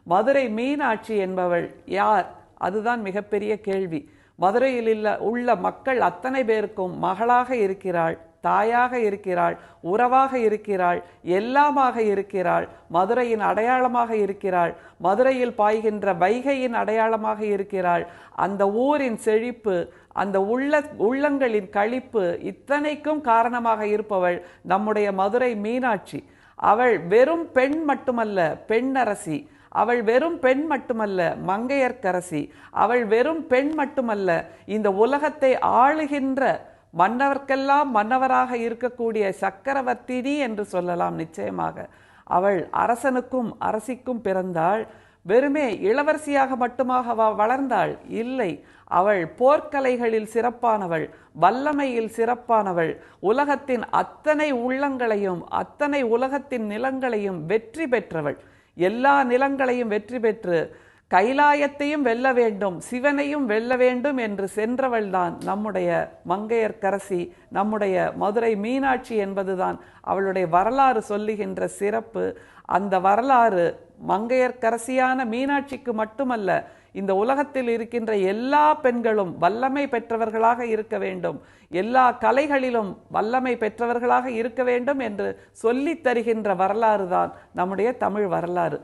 மதுரை மீனாட்சி என்பவள் யார்? அதுதான் மிகப்பெரிய கேள்வி. மதுரையில் உள்ள மக்கள் அத்தனை பேருக்கும் மகளாக இருக்கிறாள், தாயாக இருக்கிறாள், உறவாக இருக்கிறாள், எல்லாமாக இருக்கிறாள், மதுரையின் அடையாளமாக இருக்கிறாள், மதுரையில் பாய்கின்ற வைகையின் அடையாளமாக இருக்கிறாள். அந்த ஊரின் செழிப்பு, அந்த உள்ளங்களின் களிப்பு இத்தனைக்கும் காரணமாக இருப்பவள் நம்முடைய மதுரை மீனாட்சி. அவள் வெறும் பெண் மட்டுமல்ல, பெண்ணரசி. அவள் வெறும் பெண் மட்டுமல்ல, மங்கையர்க்கரசி. அவள் வெறும் பெண் மட்டுமல்ல, இந்த உலகத்தை ஆளுகின்ற மன்னவர்க்கெல்லாம் மன்னவராக இருக்கக்கூடிய சக்கரவர்த்தினி என்று சொல்லலாம். நிச்சயமாக அவள் அரசனுக்கும் அரசிக்கும் பிறந்தாள். வெறுமே இளவரசியாக மட்டுமாக வளர்ந்தாள்? இல்லை, அவள் போர்க்கலைகளில் சிறப்பானவள், வல்லமையில் சிறப்பானவள். உலகத்தின் அத்தனை உள்ளங்களையும் அத்தனை உலகத்தின் நிலங்களையும் வெற்றி பெற்றவள். எல்லா நிலங்களையும் வெற்றி பெற்று கைலாயத்தையும் வெல்ல வேண்டும், சிவனையும் வெல்ல வேண்டும் என்று சென்றவள்தான் நம்முடைய மங்கையர்க்கரசி, நம்முடைய மதுரை மீனாட்சி என்பதுதான் அவளுடைய வரலாறு சொல்லுகின்ற சிறப்பு. அந்த வரலாறு மங்கையர்க்கரசியான மீனாட்சிக்கு மட்டுமல்ல, இந்த உலகத்தில் இருக்கின்ற எல்லா பெண்களும் வல்லமை பெற்றவர்களாக இருக்க வேண்டும், எல்லா கலைகளிலும் வல்லமை பெற்றவர்களாக இருக்க வேண்டும் என்று சொல்லித் தருகின்ற வரலாறு தான் நம்முடைய தமிழ் வரலாறு.